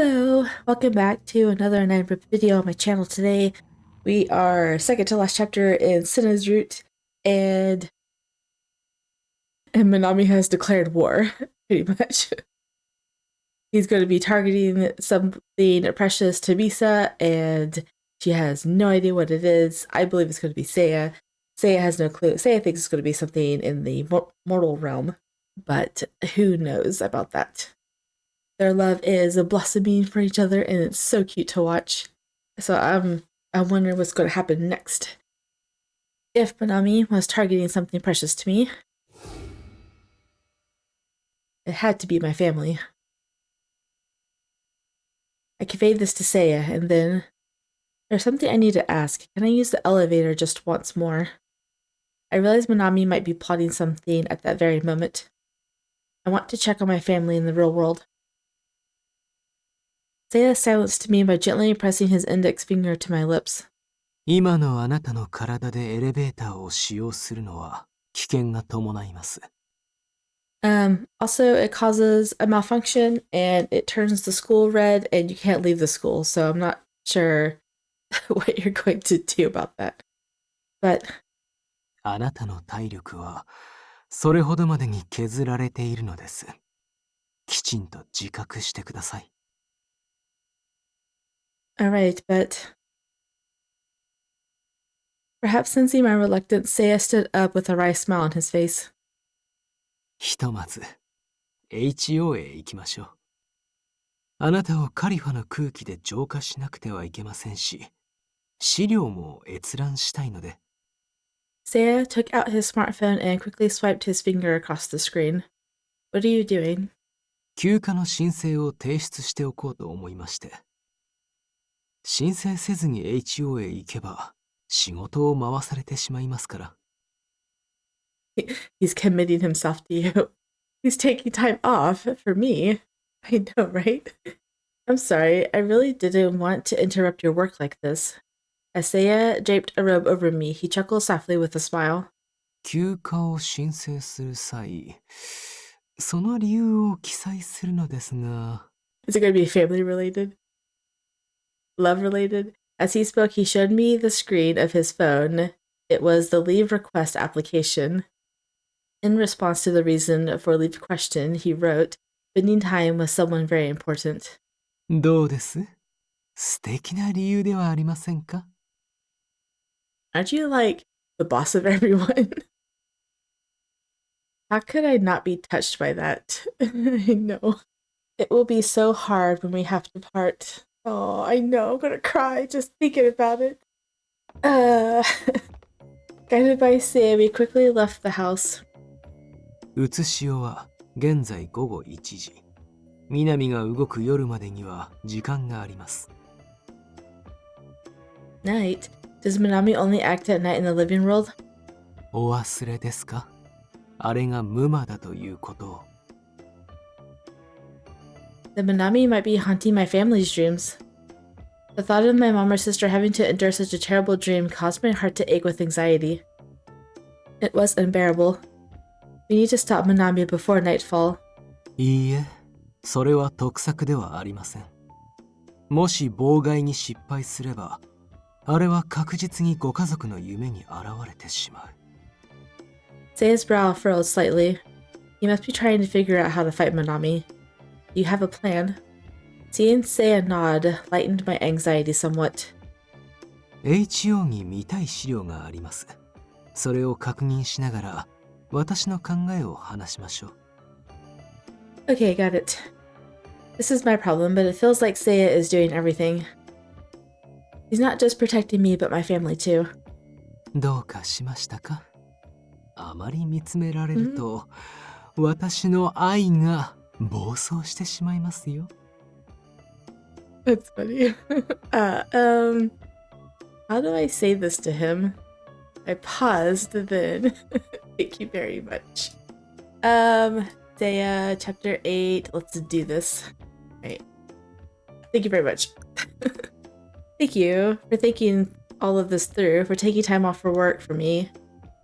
Hello, welcome back to another 9-rip video on my channel. Today we are second to last chapter in Senna's route, and Minami has declared war, pretty much. He's going to be targeting something precious to Misa, and she has no idea what it is. I believe it's going to be Seiya. Seiya has no clue. Seiya thinks it's going to be something in the mortal realm, but who knows about that. Their love is blossoming for each other, and it's so cute to watch. So I'm wondering what's going to happen next. If Minami was targeting something precious to me, it had to be my family. I conveyed this to Seiya, and then there's something I need to ask. Can I use the elevator just once more? I realize Minami might be plotting something at that very moment. I want to check on my family in the real world. Seiya silenced me by gently pressing his index finger to my lips. 今のあなたの体でエレベーターを使用するのは危険が伴います。Also, it causes a malfunction and it turns the school red and you can't leave the school, so I'm not sure what you're going to do about that. But あなたの体力はそれほどまでに削られているのです。きちんと自覚してください。Alright, but perhaps sensing my reluctance, Seiya stood up with a wry smile on his face. ひとまず HO へ行きましょう。あなたをカリファの空気で浄化しなくてはいけませんし、資料も閲覧したいので。Seiya took out his smartphone and quickly swiped his finger across the screen. What are you doing? 休暇の申請を提出しておこうと思いまして。申請せずに HO へ行けば仕事を回されてしまいますから。He's committing himself to you. He's taking time off for me. I know, right? I'm sorry, I really didn't want to interrupt your work like this. As Seiya draped a robe over me, he chuckled softly with a smile. 休暇を申請する際、その理由を記載するのですが。Is it going to be family related? Love related? As he spoke, he showed me the screen of his phone. It was the leave request application. In response to the reason for leave question, he wrote, spending time with someone very important. どうです？素敵な理由ではありませんか？ Aren't you like the boss of everyone? How could I not be touched by that? I know. It will be so hard when we have to part. Oh, I know. I'm gonna cry just thinking about it. Guided by Seiya, we quickly left the house. 写しよは現在午後1時。南が動く夜までには時間があります。Night? Does Minami only act at night in the living world? お忘れですか？あれが無魔だということを。Then Minami might be haunting my family's dreams. The thought of my mom or sister having to endure such a terrible dream caused my heart to ache with anxiety. It was unbearable. We need to stop Minami before nightfall. いいえ、それは得策ではありません。もし妨害に失敗すれば、あれは確実にご家族の夢に現れてしまう。Seiya's brow furrowed slightly. He must be trying to figure out how to fight Minami. Do you have a plan? Seeing Seiya nod lightened my anxiety somewhat. HO に見たい資料があります。それを確認しながら、私の考えを話しましょう。Okay, got it. This is my problem, but it feels like Seiya is doing everything. He's not just protecting me, but my family too. どうかしましたか？あまり見つめられると、私の愛が暴走してしまいますよ。That's funny. How do I say this to him? I paused then. Thank you very much. Seiya, chapter 8. Let's do this. Right. Thank you very much. Thank you for thinking all of this through, for taking time off for work for me.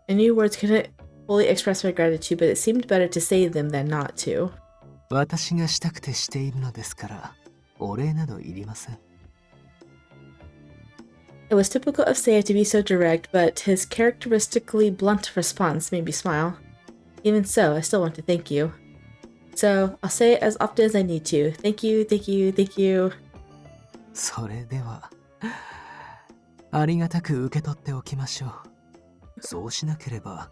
I knew words couldn't fully express my gratitude, but it seemed better to say them than not to. 私がしたくてしているのですから、お礼などいりません。It was typical of Seiya to be so direct, but his characteristically blunt response made me smile. Even so, I still want to thank you. So, I'll say it as often as I need to. Thank you, thank you, thank you. それでは、ありがたく受け取っておきましょう。そうしなければ、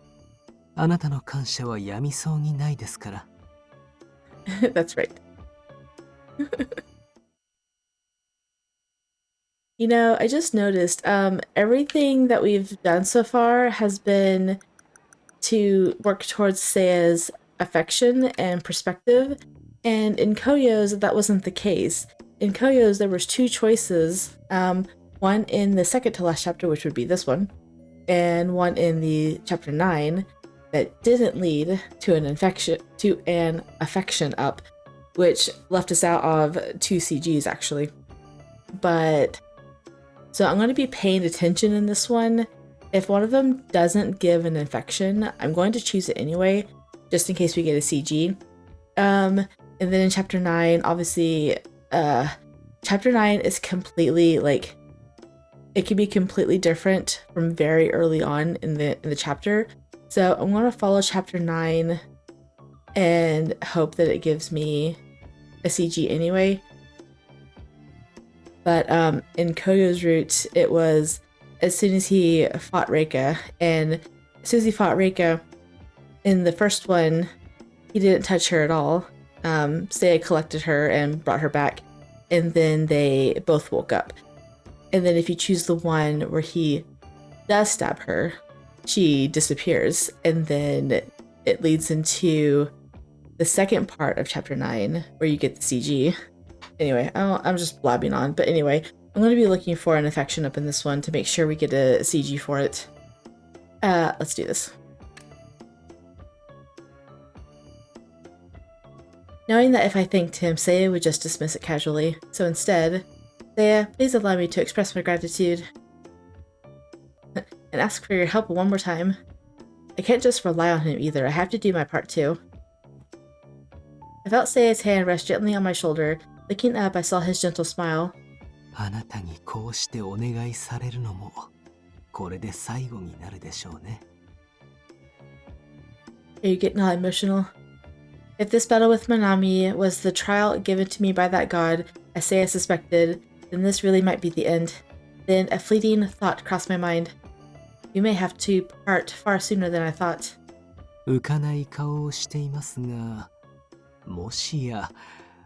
あなたの感謝はやみそうにないですから。That's right. You know, I just noticed everything that we've done so far has been to work towards Seiya's affection and perspective, and in Koyo's that wasn't the case. In Koyo's there was two choices, one in the second to last chapter, which would be this one, and one in the chapter 9 that didn't lead to an affection up, which left us out of 2 CGs actually. But so I'm going to be paying attention in this one. If one of them doesn't give an infection, I'm going to choose it anyway, just in case we get a CG. And then in chapter 9, obviously, chapter 9 is completely like, it can be completely different from very early on in the chapter. So I'm going to follow chapter 9 and hope that it gives me a CG anyway. But in Koyo's route, it was as soon as he fought Reika, and as soon as he fought Reika, in the first one, he didn't touch her at all. Seiya collected her and brought her back, and then they both woke up. And then if you choose the one where he does stab her, she disappears, and then it leads into the second part of chapter 9, where you get the CG. Anyway, I'm just blabbing on, but anyway, I'm going to be looking for an affection up in this one to make sure we get a CG for it. Let's do this. Knowing that if I thanked him, Seiya would just dismiss it casually, so instead, Seiya, please allow me to express my gratitude and ask for your help one more time. I can't just rely on him either, I have to do my part too. I felt Seiya's hand rest gently on my shoulder. Looking up, I saw his gentle smile. あなたにこうしてお願いされるのも、これで最後になるでしょうね。Are you getting all emotional? If this battle with Minami was the trial given to me by that god, as Seiya suspected, then this really might be the end. Then a fleeting thought crossed my mind. We may have to part far sooner than I thought. 浮かない顔をしていますが、もしや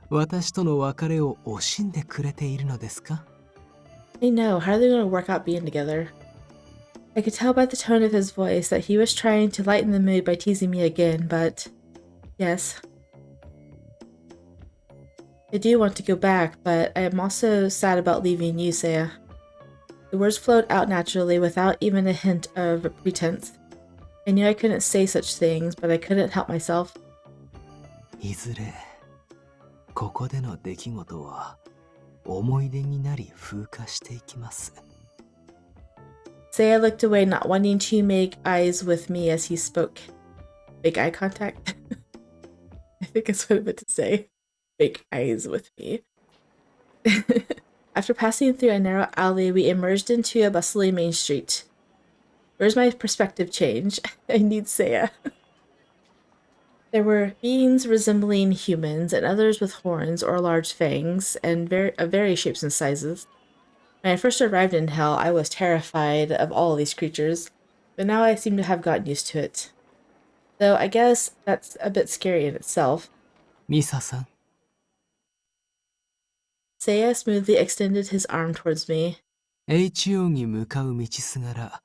私との別れを惜しんでくれているのですか? I know, how are they going to work out being together? I could tell by the tone of his voice that he was trying to lighten the mood by teasing me again, but yes. I do want to go back, but I am also sad about leaving you, Seiya. The words flowed out naturally without even a hint of pretense. I knew I couldn't say such things, but I couldn't help myself. いずれここでの出来事は思い出になり風化していきます。Seiya looked away, not wanting to make eyes with me as he spoke. Make eye contact? I think that's what I meant to say. Make eyes with me. After passing through a narrow alley, we emerged into a bustling main street. Where's my perspective change? I need Seiya. There were beings resembling humans and others with horns or large fangs and of various shapes and sizes. When I first arrived in Hell, I was terrified of all of these creatures, but now I seem to have gotten used to it. Though I guess that's a bit scary in itself. Misa-san. Seiya smoothly extended his arm towards me. HO に向かう道すがら、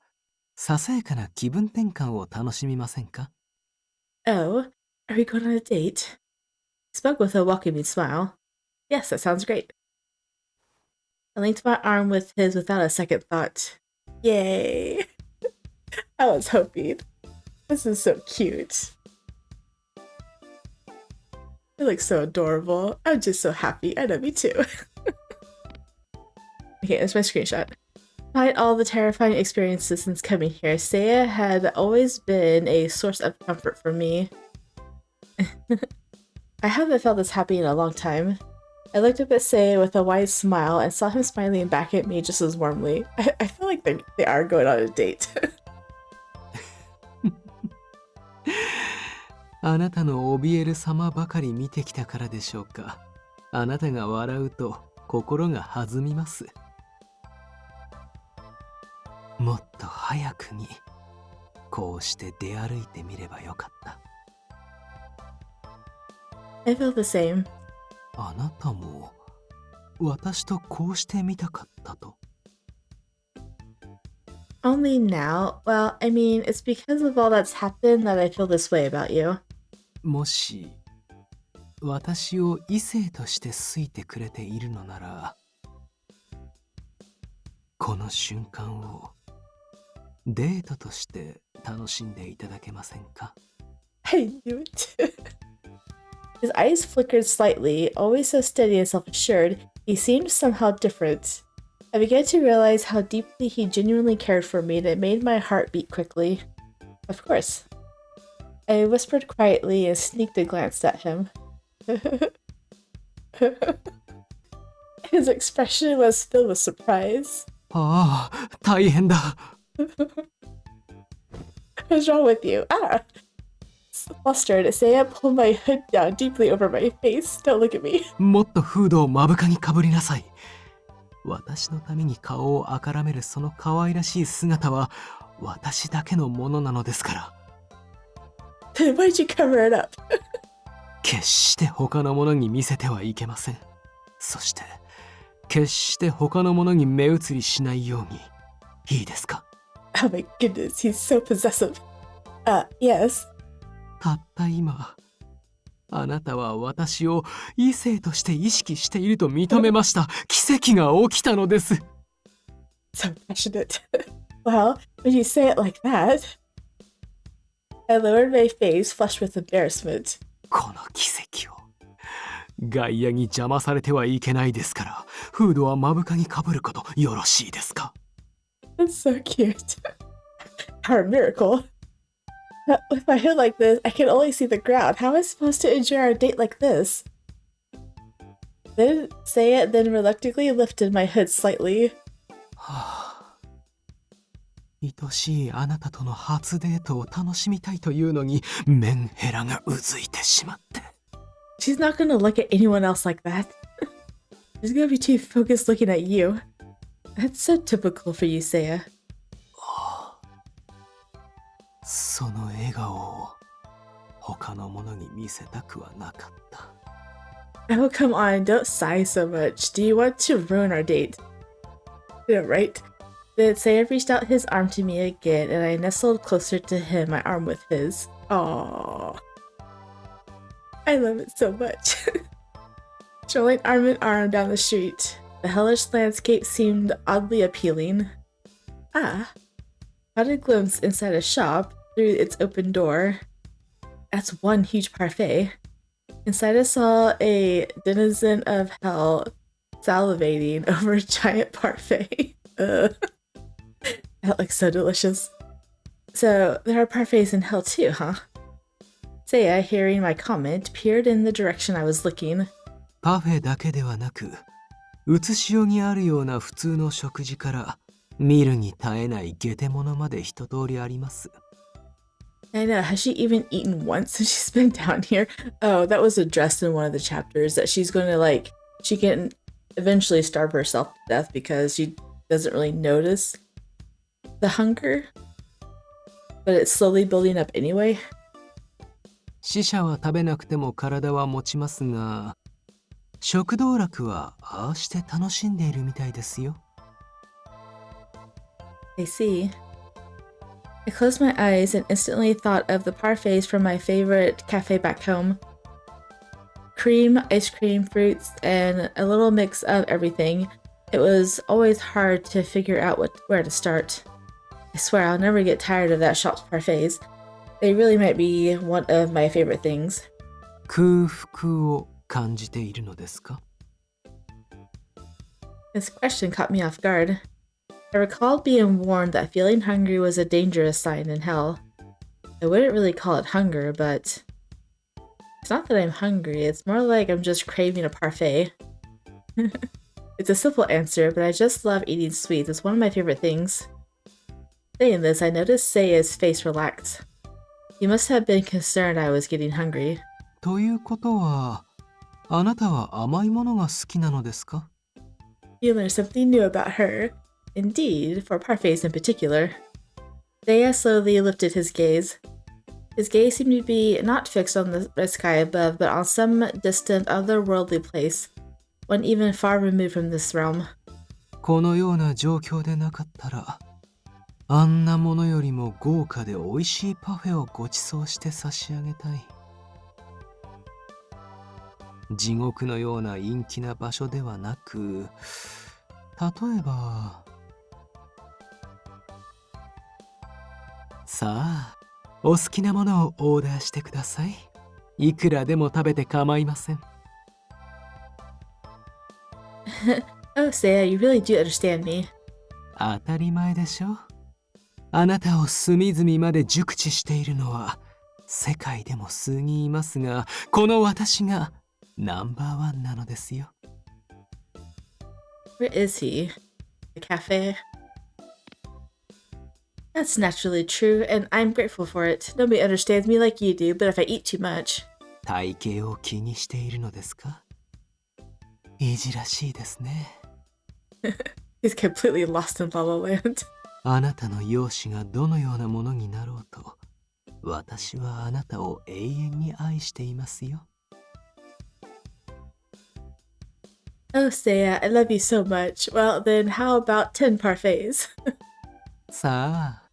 ささやかな気分転換を楽しみませんか? Oh, are we going on a date? He spoke with a welcoming smile. Yes, that sounds great. I linked my arm with his without a second thought. Yay! I was hoping. This is so cute. It looks so adorable. I'm just so happy. I know, me too. Okay, that's my screenshot. Despite all the terrifying experiences since coming here, Seiya had always been a source of comfort for me. I haven't felt this happy in a long time. I looked up at Seiya with a wide smile and saw him smiling back at me just as warmly. I feel like they are going on a date. あなたの怯える様ばかり見てきたからでしょうか。あなたが笑うと心が弾みます。もっと早くにこうして出歩いてみればよかった。I feel the same. あなたも私とこうしてみたかったと。Only now? Well, I mean, it's because of all that's happened that I feel this way about you. もし私を異性として好いてくれているのなら、この瞬間をデートとして楽しんでいただけませんか？ I knew it. His eyes flickered slightly, always so steady and self-assured. He seemed somehow different. I began to realize how deeply he genuinely cared for me, and it made my heart beat quickly. Of course. I whispered quietly and sneaked a glance at him. His expression was filled with surprise. ああ、大変だ。What's wrong with you? Ah! Flustered, Seiya pulled my hood down deeply over my face. Don't look at me. もっとフードを目深にかぶりなさい。私のために顔をあからめるその可愛らしい姿は私だけのものなのですから。Then why'd you cover it up? 決して他のものに見せてはいけません。そして決して他のものに目移りしないように。いいですか？ Oh my goodness, he's so possessive. Yes. たった今、あなたは私を異性として意識していると認めました。奇跡が起きたのです。So passionate. Well, when you say it like that... I lowered my face, flushed with embarrassment. この奇跡を外野に邪魔されてはいけないですから、フードは目深にかぶることよろしいですか？ That's so cute. Our miracle. With my hood like this, I can only see the ground. How am I supposed to enjoy our date like this? Then Seiya then reluctantly lifted my hood slightly. はあ、愛しいあなたとの初デートを楽しみたいというのにメンヘラがうずいてしまって。She's not gonna look at anyone else like that. She's gonna be too focused looking at you. That's so typical for you, Seiya. その笑顔を他の者に見せたくはなかった。Oh, come on, don't sigh so much. Do you want to ruin our date? Yeah, right. Then Seiya reached out his arm to me again, and I nestled closer to him, my arm with his. Aww. I love it so much. Strolling arm in arm down the street, the hellish landscape seemed oddly appealing. Ah. Caught a glimpse inside a shop through its open door. That's one huge parfait. Inside I saw a denizen of hell salivating over a giant parfait. That looks so delicious. So there are parfaits in hell too, huh? Seiya, hearing my comment, peered in the direction I was looking. パフェだけではなく、写しようにあるような普通の食事から見るに耐えないゲテモノまで一通りあります。I know, has she even eaten once since she's been down here? Oh, that was addressed in one of the chapters, that she's going to she can eventually starve herself to death because she doesn't really notice the hunger, but it's slowly building up anyway. 死者は食べなくても体は持ちますが、食道楽はああして楽しんでいるみたいですよ。I see. I closed my eyes and instantly thought of the parfaits from my favorite cafe back home. Cream, ice cream, fruits, and a little mix of everything. It was always hard to figure out where to start. I swear I'll never get tired of that shop's parfaits. They really might be one of my favorite things. 空腹を感じているのですか？ This question caught me off guard. I recalled being warned that feeling hungry was a dangerous sign in hell. I wouldn't really call it hunger, but it's not that I'm hungry, it's more like I'm just craving a parfait. It's a simple answer, but I just love eating sweets. It's one of my favorite things. Saying this, I noticed Seiya's face relax. He must have been concerned I was getting hungry. ということは、あなたは甘いものが好きなのですか？ You learn something new about her. Indeed, for parfaits in particular. Seiya slowly lifted his gaze. His gaze seemed to be not fixed on the red sky above, but on some distant, otherworldly place, one even far removed from this realm. このような状況でなかったら、あんなものよりも豪華で美味しいパフェをご馳走して差し上げたい。地獄のような陰気な場所ではなく、例えば、さあ、お好きなものをオーダーしてください。いくらでも食べて構いません。Oh, Seiya, you really do understand me. 当たり前でしょ。あなたを隅々まで熟知しているのは世界でも数人いますが、この私がナンバーワンなのですよ。Where is he? The cafe? That's naturally true, and I'm grateful for it. Nobody understands me like you do, but if I eat too much... 体型を気にしているのですか？いじらしいですね。He's completely lost in La La Land. あなたの容姿がどのようなものになろうと、私はあなたを永遠に愛していますよ。Oh, Seiya, I love you so much. Well, then how about 10 parfaits? さあ、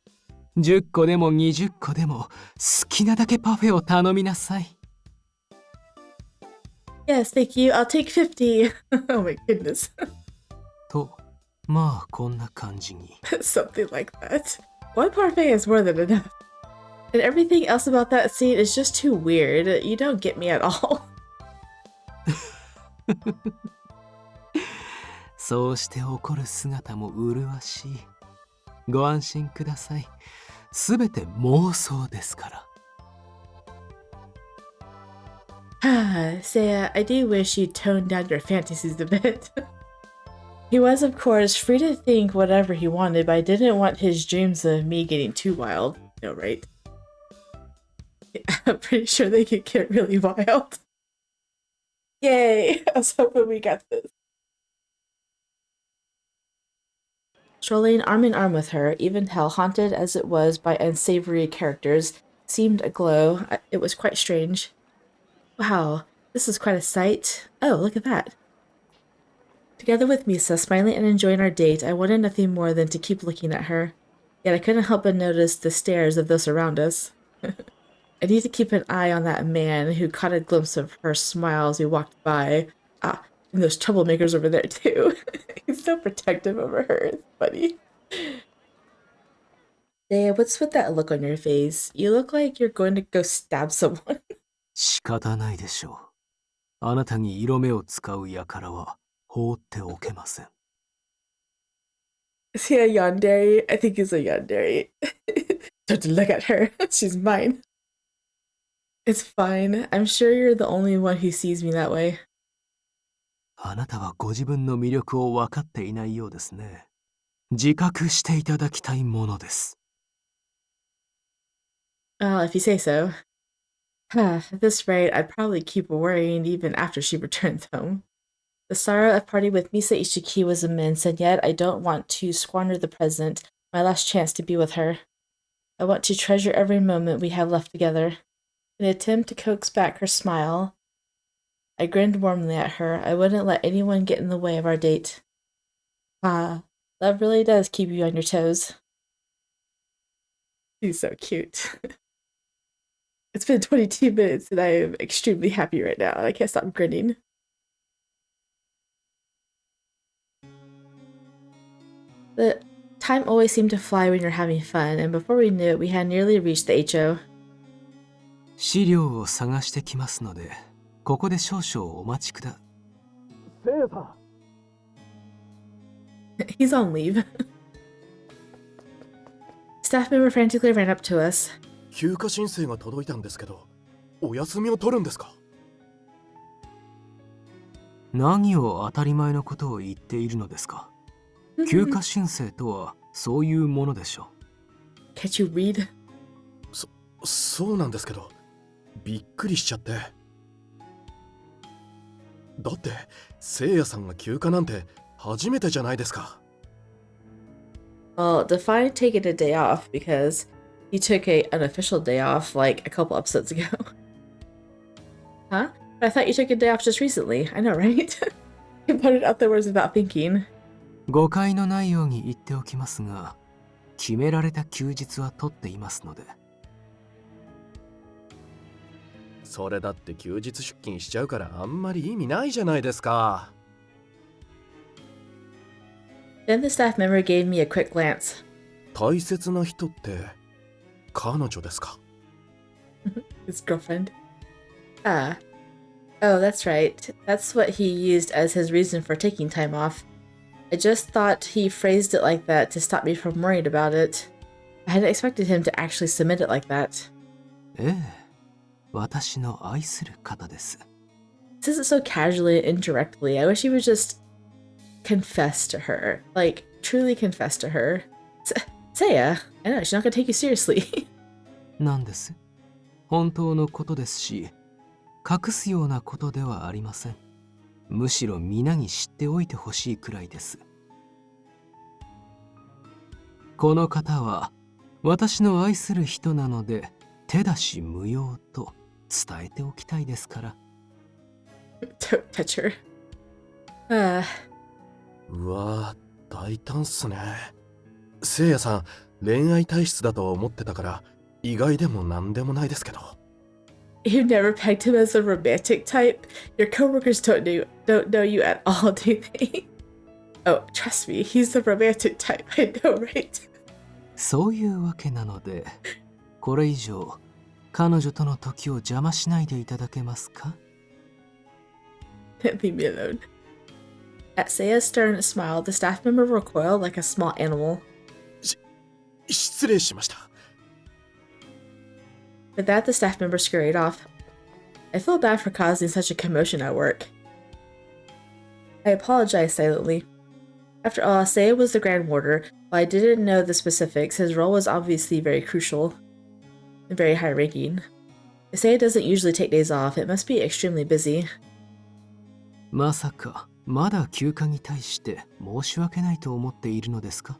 10個でも20個でも好きなだけパフェを頼みなさい。Yes, thank you. I'll take 50. Oh my goodness. と、まあこんな感じに。Something like that. One parfait is more than enough. And everything else about that scene is just too weird. You don't get me at all. そうして怒る姿も麗しい。ご安心ください。すべて妄想ですから。Seiya, I do wish you'd tone down your fantasies a bit. He was, of course, free to think whatever he wanted, but I didn't want his dreams of me getting too wild. No, right? I'm pretty sure they could get really wild. Yay! I was hoping we got this. Strolling arm in arm with her, even hell haunted as it was by unsavory characters, seemed aglow. It was quite strange. Wow, this is quite a sight. Oh, look at that. Together with Misa, smiling and enjoying our date, I wanted nothing more than to keep looking at her. Yet I couldn't help but notice the stares of those around us. I need to keep an eye on that man who caught a glimpse of her smile as we walked by. Ah, and those troublemakers over there too. He's so protective over her. It's funny. Dea, what's with that look on your face? You look like you're going to go stab someone. 仕方ないでしょう。あなたに色目を使う輩は放っておけません。Is he a yandere? I think he's a yandere. Don't look at her. She's mine. It's fine. I'm sure you're the only one who sees me that way. あなたはご自分の魅力を分かっていないようですね。自覚していただきたいものです。Well, if you say so. At this rate, I'd probably keep worrying even after she returns home. The sorrow of parting with Misa Ishiki was immense, and yet I don't want to squander the present, my last chance to be with her. I want to treasure every moment we have left together. In an attempt to coax back her smile, I grinned warmly at her. I wouldn't let anyone get in the way of our date. Ah, love really does keep you on your toes. He's so cute. It's been 22 minutes and I am extremely happy right now. I can't stop grinning. The time always seemed to fly when you're having fun, and before we knew it, we had nearly reached the HO. 資料を探してきますので、ここで少々お待ちくだ。せいやさん。He's on leave. Staff member frantically ran up to us. 休暇申請が届いたんですけど、お休みを取るんですか？何を当たり前のことを言っているのですか。休暇申請とはそういうものでしょう。Can't you read? そうなんですけど、びっくりしちゃって。だってせいやさんが休暇なんて初めてじゃないですか。Well, define taking a day off because he took a unofficial day off like a couple episodes ago. Huh? But I thought you took a day off just recently. I know, right? You put it out there words without thinking. 誤解のないように言っておきますが、決められた休日は取っていますので。それだって休日出勤しちゃうからあんまり意味ないじゃないですか。Then the staff member gave me a quick glance. 大切な人って彼女ですか？ His girlfriend. Oh, that's right. That's what he used as his reason for taking time off. I just thought he phrased it like that to stop me from worrying about it. I hadn't expected him to actually submit it like that. ええ、私の愛する方です。He says it so casually and indirectly. I wish he would just confess to her. Like, truly confess to her. Seiya, I know, she's not gonna take you seriously. なんです。本当のことですし、隠すようなことではありません。むしろ皆に知っておいてほしいくらいです。この方は私の愛する人なので手出し無用と伝えておきたいですから。Don't touch her. うわー、大胆っすね。せいやさん、恋愛体質だと思ってたから意外でもなんでもないですけど。You never pegged him as a romantic type? Your coworkers don't know you at all, do they? Oh, trust me, he's the romantic type. I know, right? そういうわけなので、これ以上彼女との時を邪魔しないでいただけますか？ Leave me alone. At Seiya's stern smile, the staff member recoiled like a small animal. 失礼しました。With that, the staff member scurried off. I feel bad for causing such a commotion at work. I apologized silently. After all, Seiya was the Grand Warder. While I didn't know the specifics, his role was obviously very crucial and very high-ranking. If Seiya doesn't usually take days off, it must be extremely busy. まさかまだ休暇に対して申し訳ないと思っているのですか？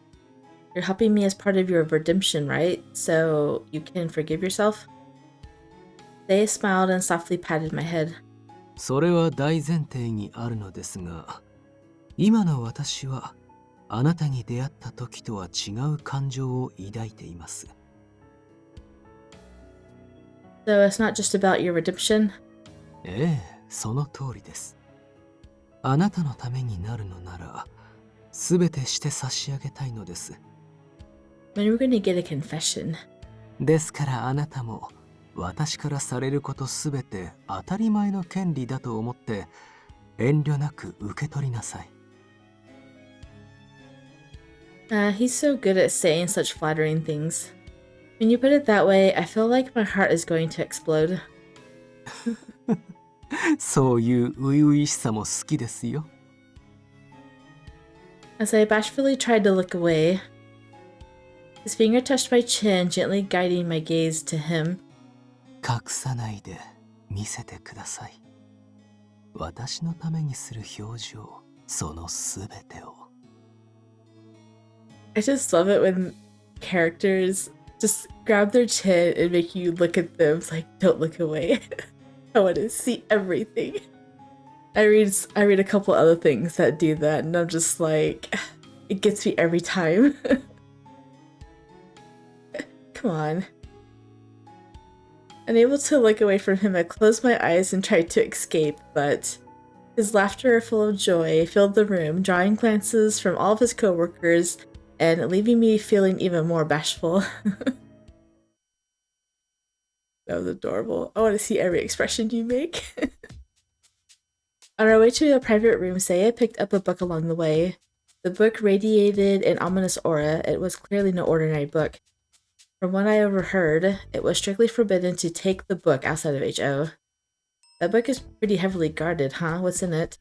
You're helping me as part of your redemption, right? So you can forgive yourself? Seiya smiled and softly patted my head. それは大前提にあるのですが、今の私はあなたに出会った時とは違う感情を抱いています。So it's not just about your redemption? ええ、その通りです。あなたのためになるのなら、すべてして差し上げたいのです。When are we going to get a confession? ですからあなたも私からされることすべて当たり前の権利だと思って遠慮なく受け取りなさい。He's so good at saying such flattering things. When you put it that way, I feel like my heart is going to explode. そういう初々しさも好きですよ。As I bashfully tried to look away, his finger touched my chin, gently guiding my gaze to him. 隠さないで見せてください。私のためにする表情、そのすべてを。I just love it when characters just grab their chin and make you look at them. It's like, don't look away. I want to see everything. I read a couple other things that do that, and I'm just like, it gets me every time. Come on. Unable to look away from him, I closed my eyes and tried to escape, but his laughter full of joy filled the room, drawing glances from all of his coworkers and leaving me feeling even more bashful. That was adorable. I want to see every expression you make. On our way to a private room, Seiya picked up a book along the way. The book radiated an ominous aura. It was clearly no ordinary book. From what I overheard, it was strictly forbidden to take the book outside of HO. That book is pretty heavily guarded, huh? What's in it?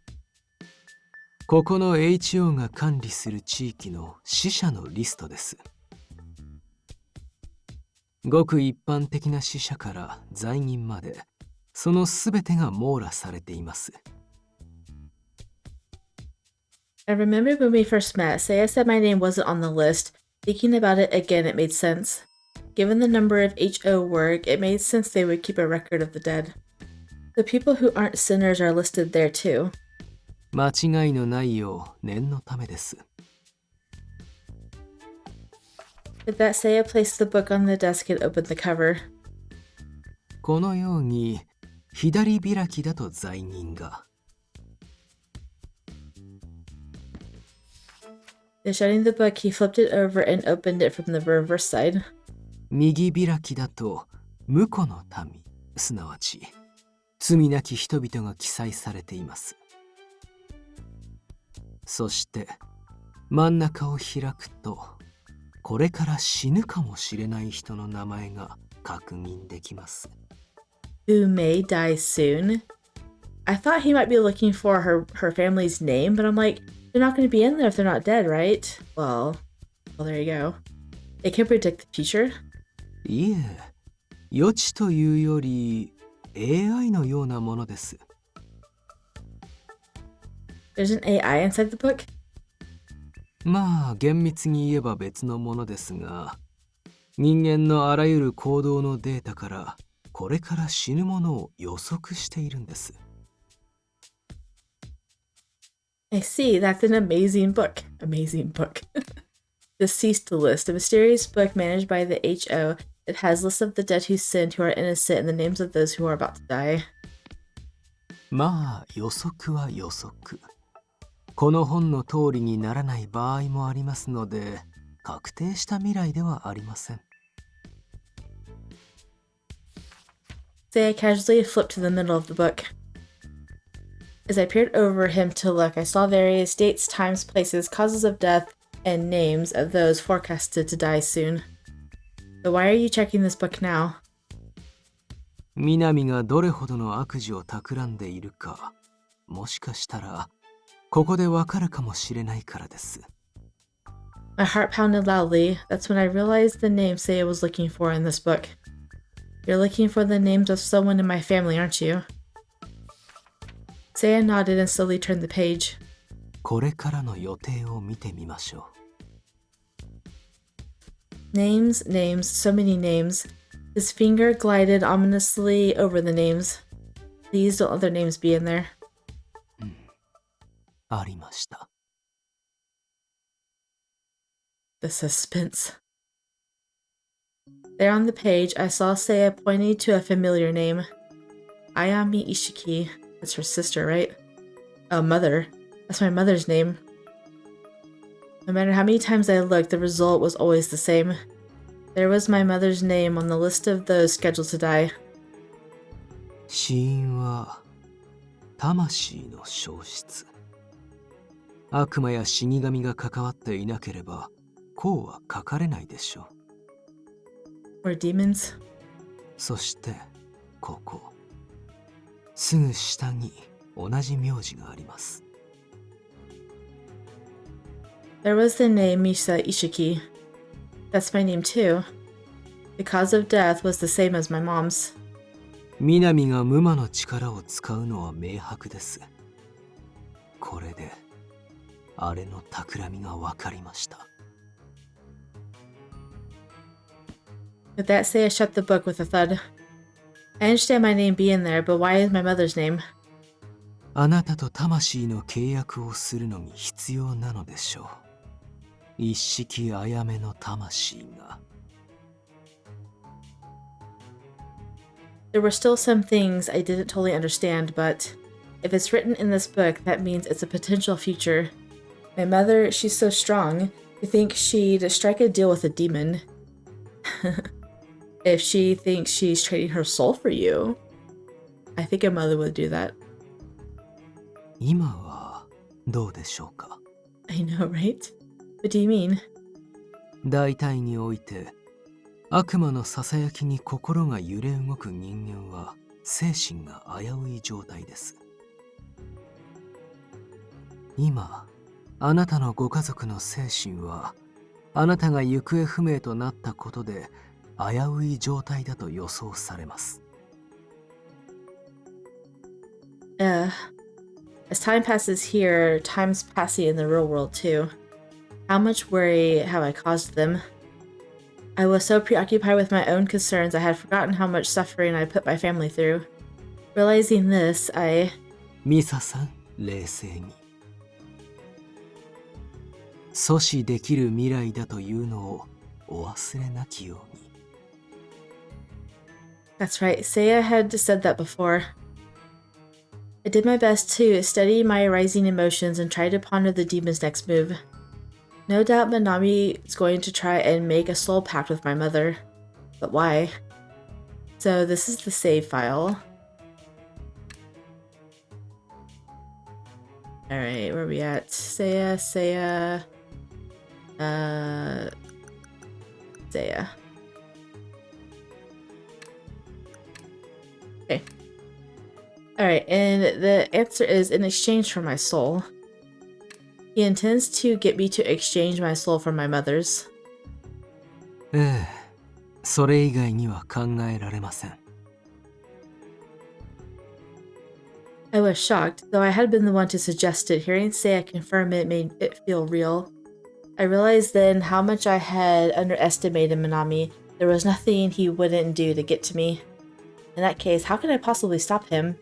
ここの HO が管理する地域の死者のリストです。ごく一般的な死者から罪人まで、そのすべてが網羅されています。I remember when we first met, Seiya said my name wasn't on the list. Thinking about it again, it made sense. Given the number of HO work, it made sense they would keep a record of the dead. The people who aren't sinners are listed there too. 間違いのないよう念のためです。With that, Seiya placed the book on the desk and opened the cover. このように左開きだと罪人が。Then shutting the book, he flipped it over and opened it from the reverse side. 右開きだと無辜の民、すなわち罪なき人々が記載されています。そして真ん中を開くと、これから死ぬかもしれない人の名前が確認できます。Who may die soon? I thought he might be looking for her family's name, but I'm like, they're not going to be in there if they're not dead, right? Well, there you go. It can predict the future. いえ、予知というより AI のようなものです。There's an AI inside the book? まあ厳密に言えば別のものですが、人間のあらゆる行動のデータからこれから死ぬものを予測しているんです。I see, that's an amazing book. Amazing book. Deceased List, a mysterious book managed by the HO. It has lists of the dead who sinned, who are innocent, and the names of those who are about to die. まあ予測は予測。この本の通りにならない場合もありますので、確定した未来ではありません。Seiya casually flipped to the middle of the book. As I peered over him to look, I saw various dates, times, places, causes of death, and names of those forecasted to die soon. But why are you checking this book now? 南がどれほどの悪事を企んでいるか、もしかしたらここでわかるかもしれないからです。My heart pounded loudly. That's when I realized the name Seiya was looking for in this book. You're looking for the names of someone in my family, aren't you? Seiya nodded and slowly turned the page. これからの予定を見てみましょう。Names, names, so many names. His finger glided ominously over the names. Please don't let their names be in there. ありました。The suspense. There on the page, I saw Seiya pointing to a familiar name. Ayami Ishiki. That's her sister, right? Oh, mother. That's my mother's name. No matter how many times I looked, the result was always the same. There was my mother's name on the list of those scheduled to die. 死因は魂の消失。悪魔や死神が関わっていなければ、こうは書かれないでしょう。Or demons. そしてここ、すぐ下に同じ名字があります。There was the name Misa Ishiki. That's my name too. The cause of death was the same as my mom's. 南が無魔の力を使うのは明白です。これであれの企みが分かりました。With that, Seiya shut the book with a thud. I understand my name being there, but why is my mother's name? あなたと魂の契約をするのに必要なのでしょう。一式あやめの魂が。There were still some things I didn't totally understand, but if it's written in this book, that means it's a potential future. My mother, she's so strong. You think she'd strike a deal with a demon? If she thinks she's trading her soul for you, I think a mother would do that. 今はどうでしょうか。 I know, right? What do you mean? 大体において悪魔のささやきに心が揺れ動く人間は精神が危うい状態です。今、あなたのご家族の精神は、あなたが行方不明となったことで危うい状態だと予想されます。As time passes here, time's passing in the real world too. How much worry have I caused them? I was so preoccupied with my own concerns I had forgotten how much suffering I put my family through. Realizing this,ミサさん、冷静に。阻止できる未来だというのをお忘れなきように。That's right, Seiya had said that before. I did my best to study my arising emotions and try to ponder the demon's next move. No doubt Minami is going to try and make a soul pact with my mother. But why? So this is the save file. Alright, where are we at? Seiya. Seiya. Okay. Alright, and the answer is in exchange for my soul. He intends to get me to exchange my soul for my mother's. ええ、それ以外には考えられません。I was shocked, though I had been the one to suggest it. Hearing Seiya confirm it made it feel real. I realized then how much I had underestimated Minami. There was nothing he wouldn't do to get to me. In that case, how could I possibly stop him?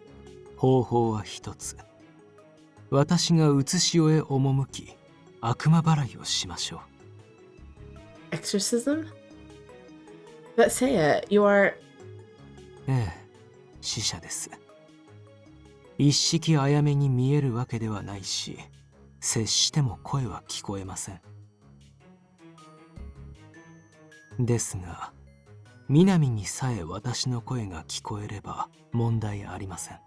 方法は一つ。私が写し世へ赴き、悪魔払いをしましょう。Exorcism? But Seiya, you are... ええ、死者です。一式あやめに見えるわけではないし、接しても声は聞こえません。ですが、南にさえ私の声が聞こえれば問題ありません。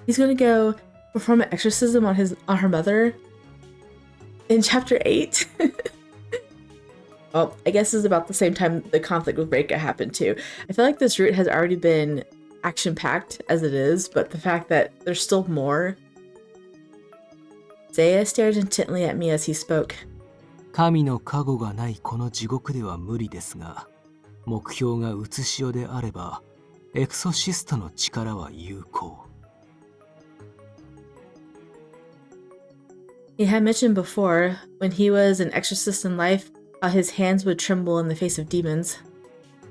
He's gonna go perform an exorcism on her mother in chapter 8. Well, I guess it's about the same time the conflict with Reika happened too. I feel like this route has already been action-packed as it is, but the fact that there's still more. Seiya stared intently at me as he spoke. 神の加護がないこの地獄では無理ですが、目標が写し世であれば、エクソシストの力は有効。He had mentioned before, when he was an exorcist in life, how his hands would tremble in the face of demons.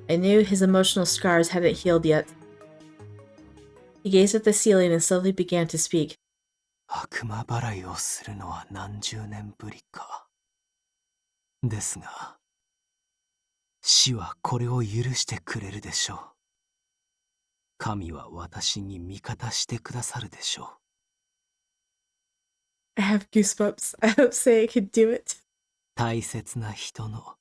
I knew his emotional scars hadn't healed yet. He gazed at the ceiling and slowly began to speak. 悪魔払いをするのは何十年ぶりか。ですが、死はこれを許してくれるでしょう。神は私に味方してくださるでしょう。I have goosebumps. I hope Seiya can do it. 大切な人の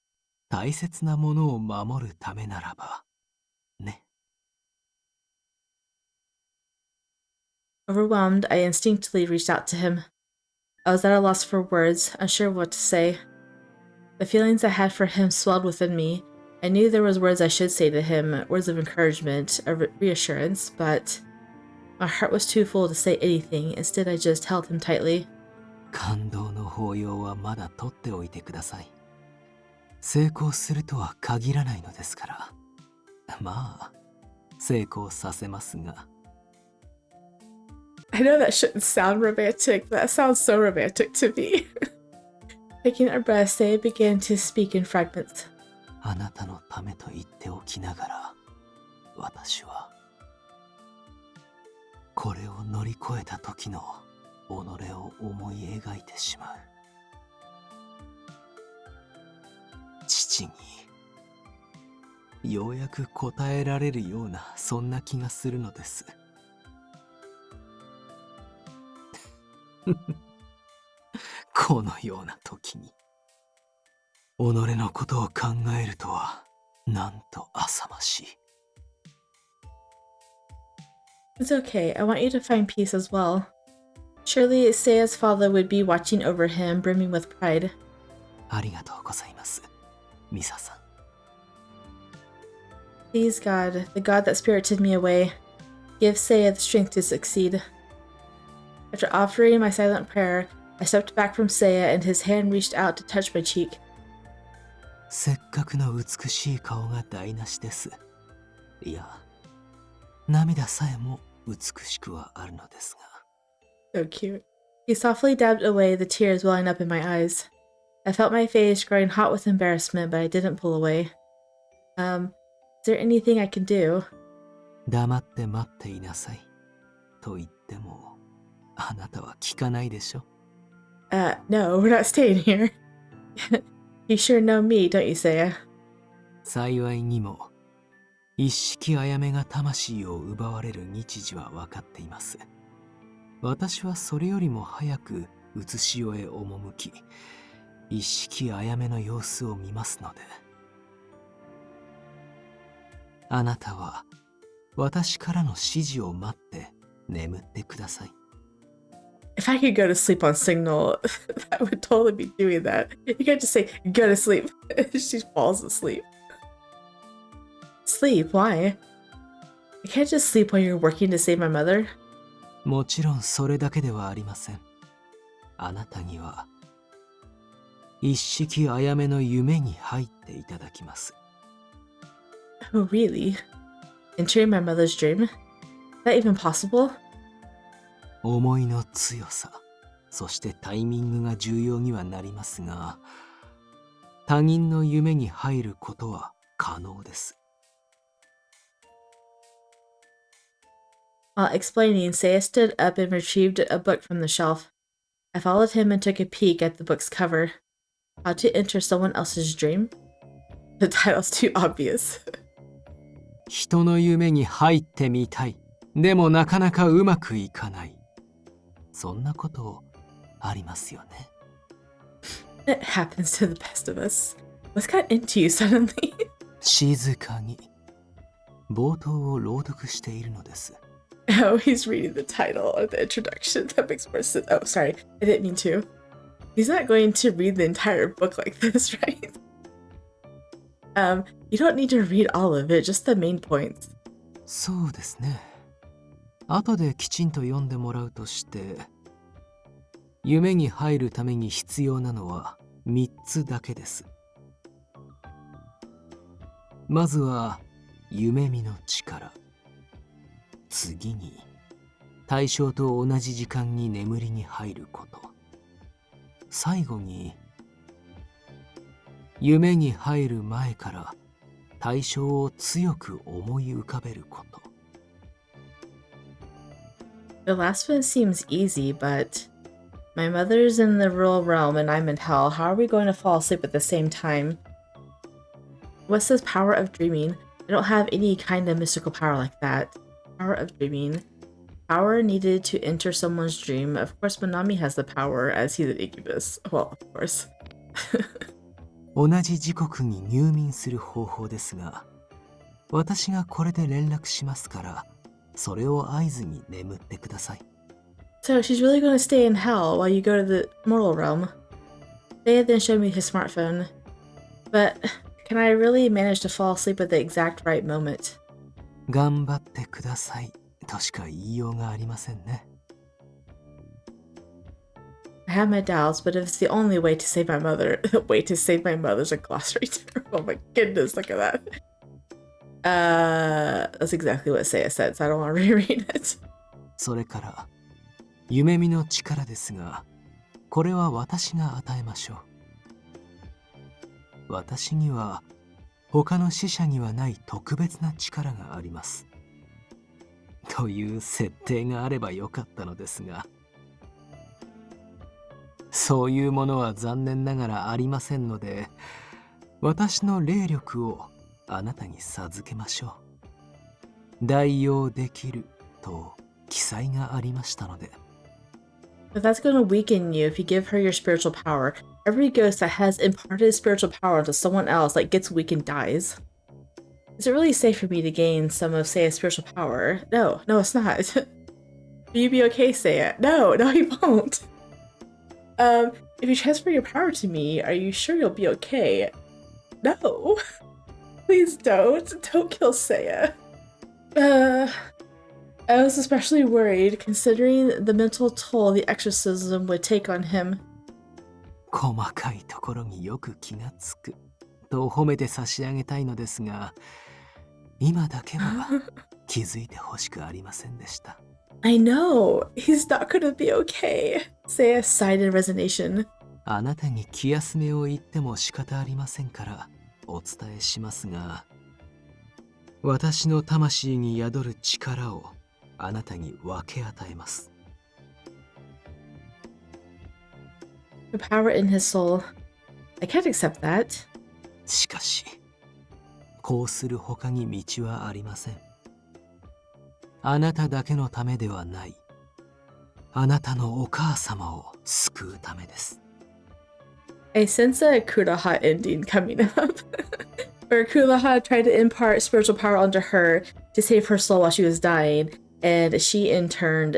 大切なものを守るためならば、ね。Overwhelmed, I instinctively reached out to him. I was at a loss for words, unsure of what to say. The feelings I had for him swelled within me. I knew there was words I should say to him, words of encouragement, of reassurance, but my heart was too full to say anything. Instead, I just held him tightly. 感動の抱擁はまだ取っておいてください。成功するとは限らないのですから。まあ、成功させますが。I know that shouldn't sound romantic, but that sounds so romantic to me. Taking our breaths, they began to speak in fragments. あなたのためと言っておきながら、私はこれを乗り越えた時の己を思い描いてしまう。父にようやく答えられるようなそんな気がするのです。このような時に己のことを考えるとはなんと浅ましい。It's okay. I want you to find peace as well. Surely Seiya's father would be watching over him, brimming with pride. ありがとうございます、ミサさん。Please God, the God that spirited me away, give Seiya the strength to succeed. After offering my silent prayer, I stepped back from Seiya and his hand reached out to touch my cheek. せっかくの美しい顔が台無しです。いや、涙さえも美しくはあるのですが。So cute. He softly dabbed away the tears welling up in my eyes. I felt my face growing hot with embarrassment, but I didn't pull away. Is there anything I can do? 黙って待っていなさい。と言っても、あなたは聞かないでしょ。No, we're not staying here. You sure know me, don't you, Seiya? 幸いにも、一式あやめが魂を奪われる日時は分かっています。私はそれよりも早く写し世へ赴き、一式あやめの様子を見ますので。あなたは私からの指示を待って眠ってください。If I could go to sleep on Signal, I would totally be doing that. You can't just say, go to sleep. She falls asleep. Sleep? Why? I can't just sleep while you're working to save my mother. もちろんそれだけではありません。あなたには一式あやめの夢に入っていただきます。Oh, really? Entering my mother's dream? Is that even possible? 思いの強さ、そしてタイミングが重要にはなりますが、他人の夢に入ることは可能です。While explaining, Seiya stood up and retrieved a book from the shelf. I followed him and took a peek at the book's cover. How to enter someone else's dream? The title's too obvious. 人の夢に入ってみたい。でもなかなかうまくいかない。そんなことありますよね。It happens to the best of us. What's got into you suddenly? 静かに冒頭を朗読しているのです。Oh, he's reading the title or the introduction. That makes more sense. Oh, sorry. I didn't mean to. He's not going to read the entire book like this, right? You don't need to read all of it, just the main points. そうですね。後できちんと読んでもらうとして、夢に入るために必要なのは3つだけです。まずは夢見の力。次に対象と同じ時間に眠りに入ること。最後に夢に入る前から対象を強く思い浮かべること。The last one seems easy, but my mother's in the real realm and I'm in hell. How are we going to fall asleep at the same time? What's this power of dreaming? I don't have any kind of mystical power like that. Power of dreaming. Power needed to enter someone's dream. Of course, Minami has the power as he's an incubus. Well, of course. 同じ時刻に入眠する方法ですが、私がこれで連絡しますから、それを合図に眠ってください。So she's really going to stay in hell while you go to the mortal realm. Seiya then showed me his smartphone. But can I really manage to fall asleep at the exact right moment? 頑張ってくださいとしか言いようがありませんね。I have my doubts, but if it's the only way to save my mother, the way to save my mother's a glossary term. Oh my goodness, look at that. That's exactly what Seiya said, so I don't want to reread it. それから夢見の力ですが、これは私が与えましょう。私には他の死者にはない特別な力があります。という設定があればよかったのですが、そういうものは残念ながらありませんので、私の霊力をあなたに授けましょう。代用できると記載がありましたので。But that's going to weaken you if you give her your spiritual power. Every ghost that has imparted spiritual power to someone else gets weak and dies. Is it really safe for me to gain some of Seiya's spiritual power? No, it's not. Will you be okay, Seiya? No, you won't. If you transfer your power to me, are you sure you'll be okay? No. Please don't. Don't kill Seiya. I was especially worried considering the mental toll the exorcism would take on him. 細かいところによく気がつくと褒めて差し上げたいのですが、今だけは気づいてほしくありませんでした。I know, he's not gonna be okay. Seiya sighed in resignation. あなたに気休めを言っても仕方ありませんからお伝えしますが、私の魂に宿る力をあなたに分け与えます。The power in his soul. I can't accept that. しかし、こうする他に道はありません。あなただけのためではない。あなたのお母様を救うためです。I sense a Kuraha ending coming up. Where Kuraha tried to impart spiritual power onto her to save her soul while she was dying, and she in turn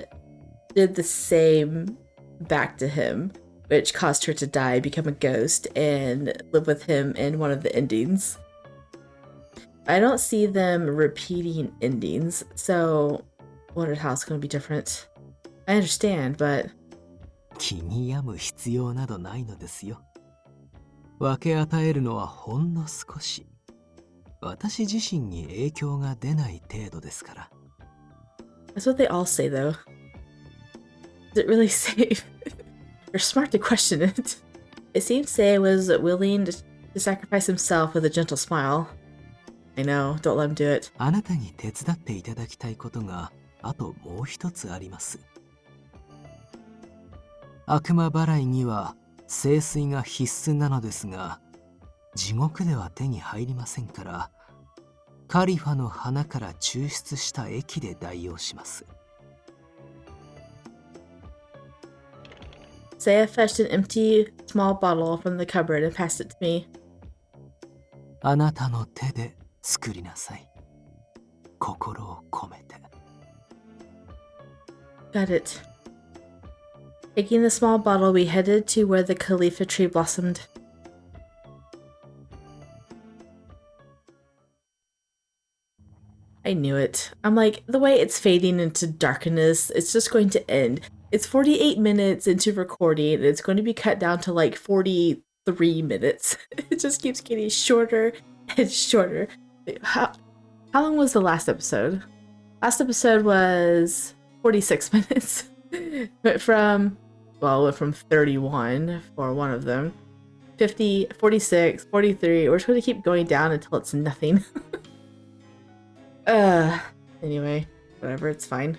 did the same back to him, which caused her to die, become a ghost, and live with him in one of the endings. I don't see them repeating endings, so I wondered how it's going to be different. I understand, but 気に病む必要などないのですよ。分け与えるのはほんの少し。私自身に影響が出ない程度ですから。that's what they all say, though. Is it really safe? You're smart to question it. It seems Seiya was willing to sacrifice himself with a gentle smile. I know, don't let him do it. あなたに手伝っていただきたいことがあともう一つあります。悪魔払いには聖水が必須なのですが、地獄では手に入りませんから、カリファの花から抽出した液で代用します。Seiya fetched an empty small bottle from the cupboard and passed it to me. あなたの手で作りなさい。心を込めて。Got it. Taking the small bottle, we headed to where the Khalifa tree blossomed. I knew it. I'm like, the way it's fading into darkness, it's just going to end. It's 48 minutes into recording, and it's going to be cut down to like 43 minutes. It just keeps getting shorter and shorter. How long was the last episode? Last episode was 46 minutes. Went from 31 for one of them. 50, 46, 43. We're just going to keep going down until it's nothing. Anyway, whatever, it's fine.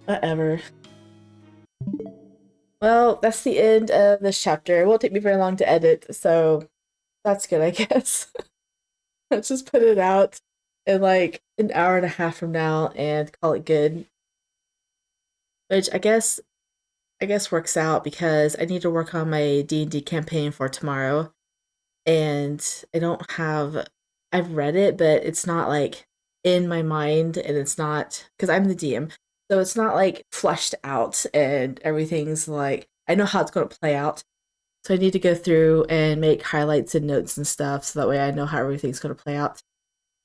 Whatever. Well, that's the end of this chapter. It won't take me very long to edit, so that's good, I guess. Let's just put it out in like an hour and a half from now and call it good. Which I guess works out because I need to work on my D&D campaign for tomorrow. And I've read it, but it's not like in my mind, and it's not, because I'm the DM, so it's not like fleshed out and everything's like, I know how it's going to play out. So I need to go through and make highlights and notes and stuff so that way I know how everything's going to play out.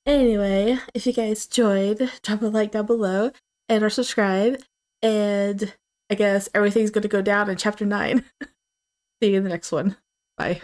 Anyway, if you guys enjoyed, drop a like down below and or subscribe. And I guess everything's going to go down in chapter 9. See you in the next one. Bye.